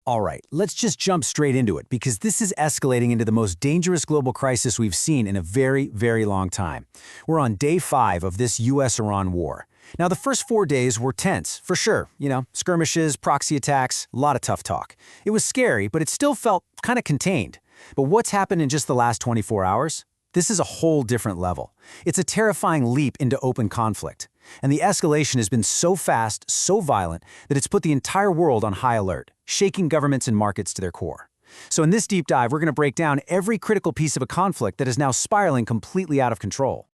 All right, let's just jump straight into it because this is escalating into the most dangerous global crisis we've seen in a very, very long time. We're on day 5 of this US-Iran war. Now, the first 4 days were tense, for sure. Skirmishes, proxy attacks, a lot of tough talk. It was scary, but it still felt kind of contained. But what's happened in just the last 24 hours? This is a whole different level. It's a terrifying leap into open conflict. And the escalation has been so fast, so violent, that it's put the entire world on high alert, shaking governments and markets to their core. So in this deep dive, we're going to break down every critical piece of a conflict that is now spiraling completely out of control.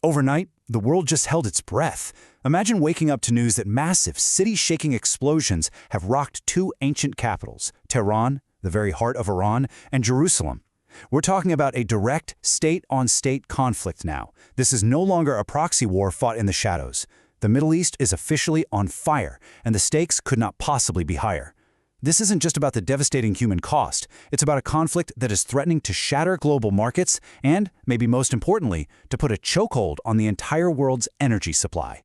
Overnight, the world just held its breath. Imagine waking up to news that massive, city-shaking explosions have rocked 2 ancient capitals, Tehran, the very heart of Iran, and Jerusalem. We're talking about a direct, state-on-state conflict now. This is no longer a proxy war fought in the shadows. The Middle East is officially on fire, and the stakes could not possibly be higher. This isn't just about the devastating human cost. It's about a conflict that is threatening to shatter global markets and, maybe most importantly, to put a chokehold on the entire world's energy supply.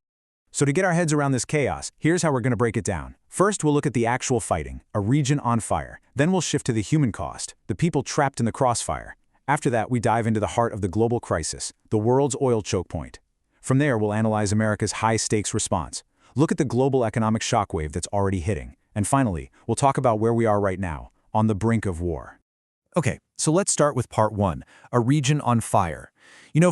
So to get our heads around this chaos, here's how we're going to break it down. First, we'll look at the actual fighting, a region on fire. Then we'll shift to the human cost, the people trapped in the crossfire. After that, we dive into the heart of the global crisis, the world's oil choke point. From there, we'll analyze America's high-stakes response. Look at the global economic shockwave that's already hitting. And finally, we'll talk about where we are right now, on the brink of war. Okay, so let's start with part 1, a region on fire.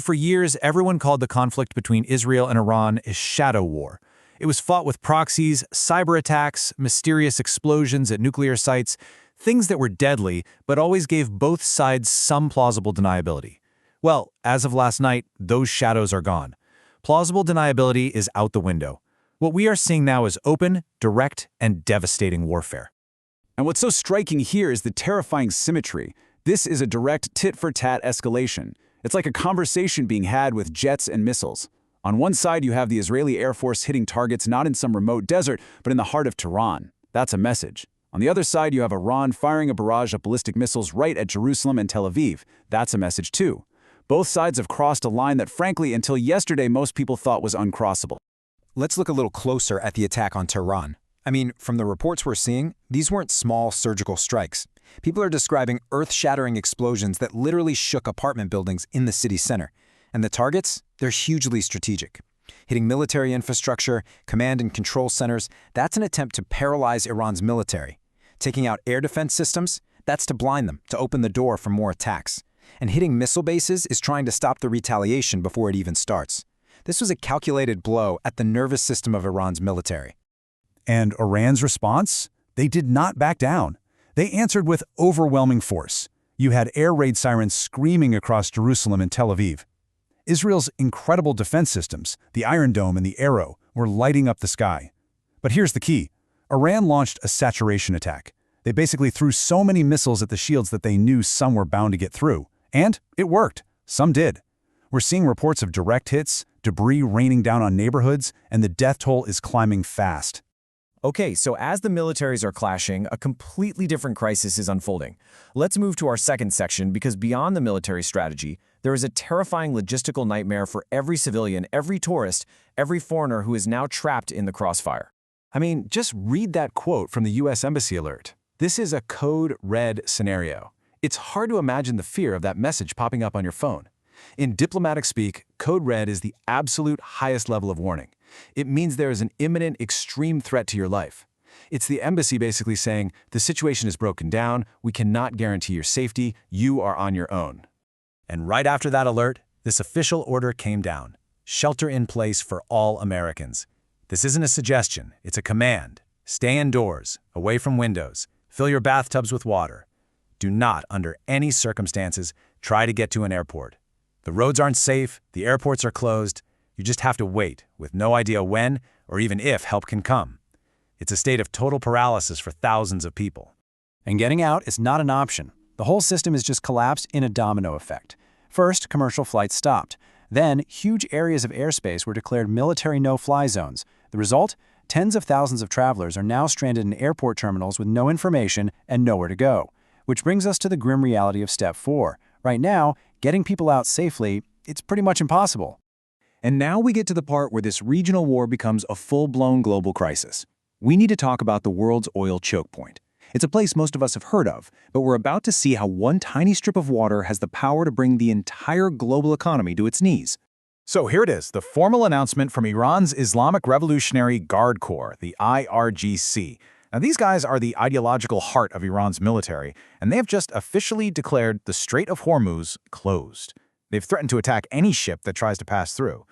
For years, everyone called the conflict between Israel and Iran a shadow war. It was fought with proxies, cyber attacks, mysterious explosions at nuclear sites, things that were deadly, but always gave both sides some plausible deniability. Well, as of last night, those shadows are gone. Plausible deniability is out the window. What we are seeing now is open, direct, and devastating warfare. And what's so striking here is the terrifying symmetry. This is a direct tit-for-tat escalation. It's like a conversation being had with jets and missiles. On one side, you have the Israeli Air Force hitting targets not in some remote desert, but in the heart of Tehran. That's a message. On the other side, you have Iran firing a barrage of ballistic missiles right at Jerusalem and Tel Aviv. That's a message too. Both sides have crossed a line that, frankly, until yesterday, most people thought was uncrossable. Let's look a little closer at the attack on Tehran. From the reports we're seeing, these weren't small surgical strikes. People are describing earth-shattering explosions that literally shook apartment buildings in the city center. And the targets? They're hugely strategic. Hitting military infrastructure, command and control centers, that's an attempt to paralyze Iran's military. Taking out air defense systems? That's to blind them, to open the door for more attacks. And hitting missile bases is trying to stop the retaliation before it even starts. This was a calculated blow at the nervous system of Iran's military. And Iran's response? They did not back down. They answered with overwhelming force. You had air raid sirens screaming across Jerusalem and Tel Aviv. Israel's incredible defense systems, the Iron Dome and the Arrow, were lighting up the sky. But here's the key. Iran launched a saturation attack. They basically threw so many missiles at the shields that they knew some were bound to get through. And it worked. Some did. We're seeing reports of direct hits, debris raining down on neighborhoods, and the death toll is climbing fast. Okay, so as the militaries are clashing, a completely different crisis is unfolding. Let's move to our second section because beyond the military strategy, there is a terrifying logistical nightmare for every civilian, every tourist, every foreigner who is now trapped in the crossfire. Just read that quote from the US Embassy alert. This is a code red scenario. It's hard to imagine the fear of that message popping up on your phone. In diplomatic speak, code red is the absolute highest level of warning. It means there is an imminent, extreme threat to your life. It's the embassy basically saying, the situation is broken down, we cannot guarantee your safety, you are on your own. And right after that alert, this official order came down. Shelter in place for all Americans. This isn't a suggestion, it's a command. Stay indoors, away from windows, fill your bathtubs with water. Do not, under any circumstances, try to get to an airport. The roads aren't safe, the airports are closed. You just have to wait, with no idea when or even if help can come. It's a state of total paralysis for thousands of people. And getting out is not an option. The whole system has just collapsed in a domino effect. First, commercial flights stopped. Then, huge areas of airspace were declared military no-fly zones. The result? Tens of thousands of travelers are now stranded in airport terminals with no information and nowhere to go. Which brings us to the grim reality of step 4. Right now, getting people out safely, it's pretty much impossible. And now we get to the part where this regional war becomes a full-blown global crisis. We need to talk about the world's oil choke point. It's a place most of us have heard of, but we're about to see how one tiny strip of water has the power to bring the entire global economy to its knees. So here it is, the formal announcement from Iran's Islamic Revolutionary Guard Corps, the IRGC. Now, these guys are the ideological heart of Iran's military, and they have just officially declared the Strait of Hormuz closed. They've threatened to attack any ship that tries to pass through.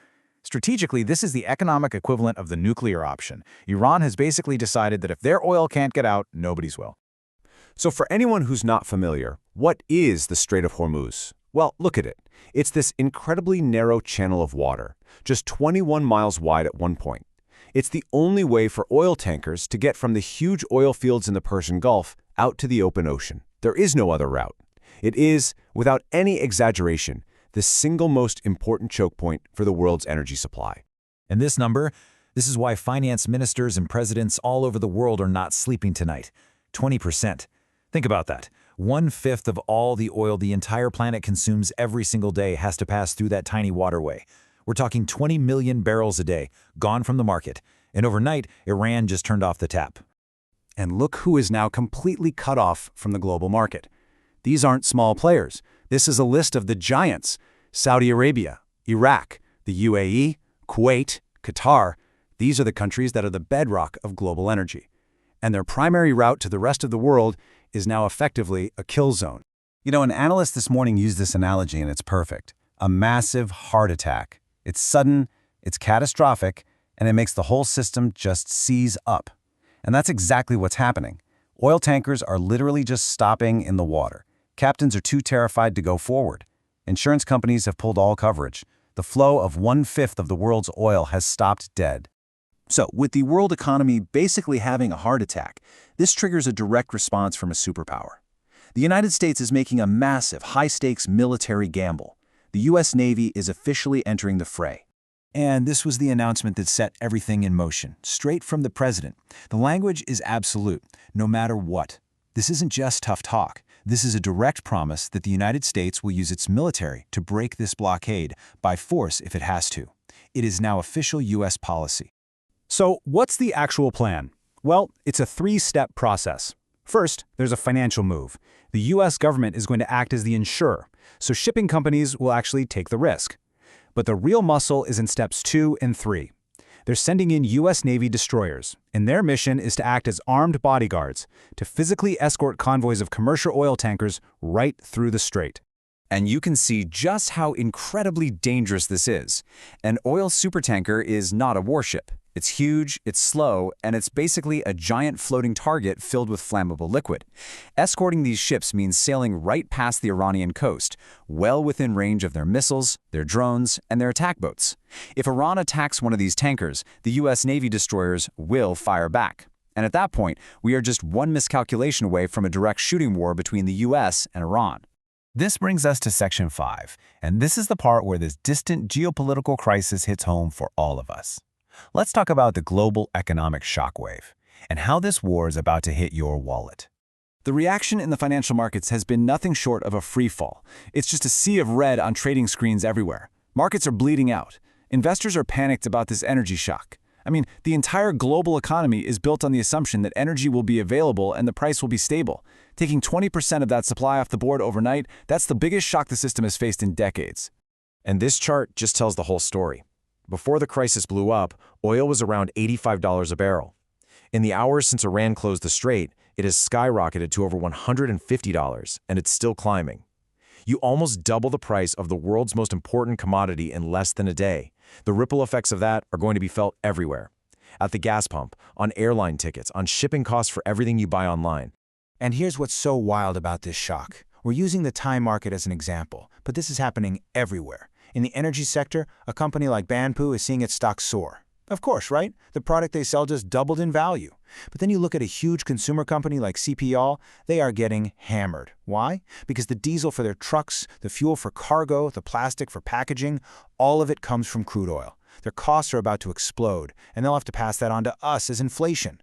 Strategically, this is the economic equivalent of the nuclear option. Iran has basically decided that if their oil can't get out, nobody's will. So for anyone who's not familiar, what is the Strait of Hormuz? Well, look at it. It's this incredibly narrow channel of water, just 21 miles wide at one point. It's the only way for oil tankers to get from the huge oil fields in the Persian Gulf out to the open ocean. There is no other route. It is, without any exaggeration, the single most important choke point for the world's energy supply. And this is why finance ministers and presidents all over the world are not sleeping tonight. 20%. Think about that. 1/5 of all the oil the entire planet consumes every single day has to pass through that tiny waterway. We're talking 20 million barrels a day, gone from the market. And overnight, Iran just turned off the tap. And look who is now completely cut off from the global market. These aren't small players. This is a list of the giants: Saudi Arabia, Iraq, the UAE, Kuwait, Qatar. These are the countries that are the bedrock of global energy. And their primary route to the rest of the world is now effectively a kill zone. You know, an analyst this morning used this analogy, and it's perfect. A massive heart attack. It's sudden, it's catastrophic, and it makes the whole system just seize up. And that's exactly what's happening. Oil tankers are literally just stopping in the water. Captains are too terrified to go forward. Insurance companies have pulled all coverage. The flow of 1/5 of the world's oil has stopped dead. So, with the world economy basically having a heart attack, this triggers a direct response from a superpower. The United States is making a massive, high-stakes military gamble. The U.S. Navy is officially entering the fray. And this was the announcement that set everything in motion, straight from the president. The language is absolute, no matter what. This isn't just tough talk. This is a direct promise that the United States will use its military to break this blockade by force if it has to. It is now official U.S. policy. So, what's the actual plan? Well, it's a 3-step process. First, there's a financial move. The U.S. government is going to act as the insurer, so shipping companies will actually take the risk. But the real muscle is in steps 2 and 3. They're sending in U.S. Navy destroyers, and their mission is to act as armed bodyguards to physically escort convoys of commercial oil tankers right through the strait. And you can see just how incredibly dangerous this is. An oil supertanker is not a warship. It's huge, it's slow, and it's basically a giant floating target filled with flammable liquid. Escorting these ships means sailing right past the Iranian coast, well within range of their missiles, their drones, and their attack boats. If Iran attacks one of these tankers, the U.S. Navy destroyers will fire back. And at that point, we are just one miscalculation away from a direct shooting war between the U.S. and Iran. This brings us to Section 5, and this is the part where this distant geopolitical crisis hits home for all of us. Let's talk about the global economic shockwave and how this war is about to hit your wallet. The reaction in the financial markets has been nothing short of a free fall. It's just a sea of red on trading screens everywhere. Markets are bleeding out. Investors are panicked about this energy shock. I mean, the entire global economy is built on the assumption that energy will be available and the price will be stable. Taking 20% of that supply off the board overnight, that's the biggest shock the system has faced in decades. And this chart just tells the whole story. Before the crisis blew up, oil was around $85 a barrel. In the hours since Iran closed the strait, it has skyrocketed to over $150, and it's still climbing. You almost double the price of the world's most important commodity in less than a day. The ripple effects of that are going to be felt everywhere. At the gas pump, on airline tickets, on shipping costs for everything you buy online. And here's what's so wild about this shock. We're using the time market as an example, but this is happening everywhere. In the energy sector, a company like Banpu is seeing its stock soar. Of course, right? The product they sell just doubled in value. But then you look at a huge consumer company like CPL, they are getting hammered. Why? Because the diesel for their trucks, the fuel for cargo, the plastic for packaging, all of it comes from crude oil. Their costs are about to explode, and they'll have to pass that on to us as inflation.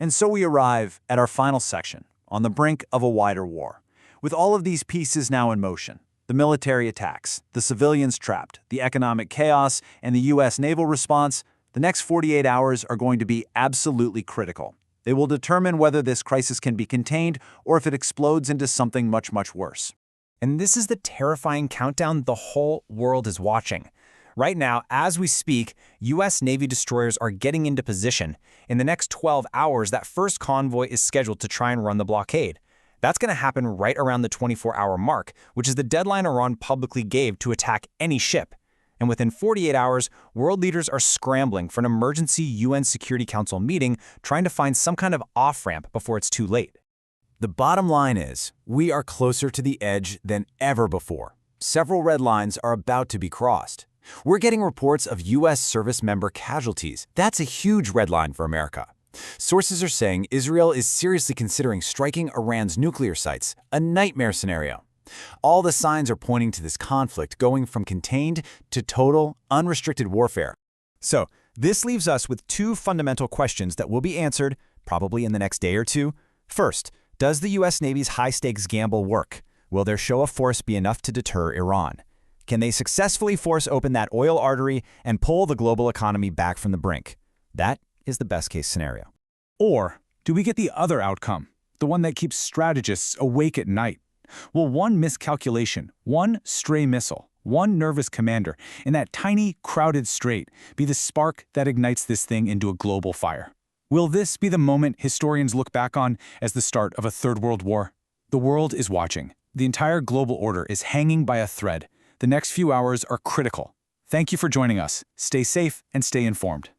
And so we arrive at our final section, on the brink of a wider war. With all of these pieces now in motion, the military attacks, the civilians trapped, the economic chaos, and the U.S. naval response, the next 48 hours are going to be absolutely critical. It will determine whether this crisis can be contained or if it explodes into something much, much worse. And this is the terrifying countdown the whole world is watching. Right now, as we speak, U.S. Navy destroyers are getting into position. In the next 12 hours, that first convoy is scheduled to try and run the blockade. That's going to happen right around the 24-hour mark, which is the deadline Iran publicly gave to attack any ship. And within 48 hours, world leaders are scrambling for an emergency UN Security Council meeting, trying to find some kind of off-ramp before it's too late. The bottom line is, we are closer to the edge than ever before. Several red lines are about to be crossed. We're getting reports of U.S. service member casualties. That's a huge red line for America. Sources are saying Israel is seriously considering striking Iran's nuclear sites, a nightmare scenario. All the signs are pointing to this conflict going from contained to total, unrestricted warfare. So, this leaves us with two fundamental questions that will be answered, probably in the next day or two. First, does the U.S. Navy's high-stakes gamble work? Will their show of force be enough to deter Iran? Can they successfully force open that oil artery and pull the global economy back from the brink? That is the best-case scenario. Or do we get the other outcome, the one that keeps strategists awake at night? Will one miscalculation, one stray missile, one nervous commander in that tiny, crowded strait be the spark that ignites this thing into a global fire? Will this be the moment historians look back on as the start of a third world war? The world is watching. The entire global order is hanging by a thread. The next few hours are critical. Thank you for joining us. Stay safe and stay informed.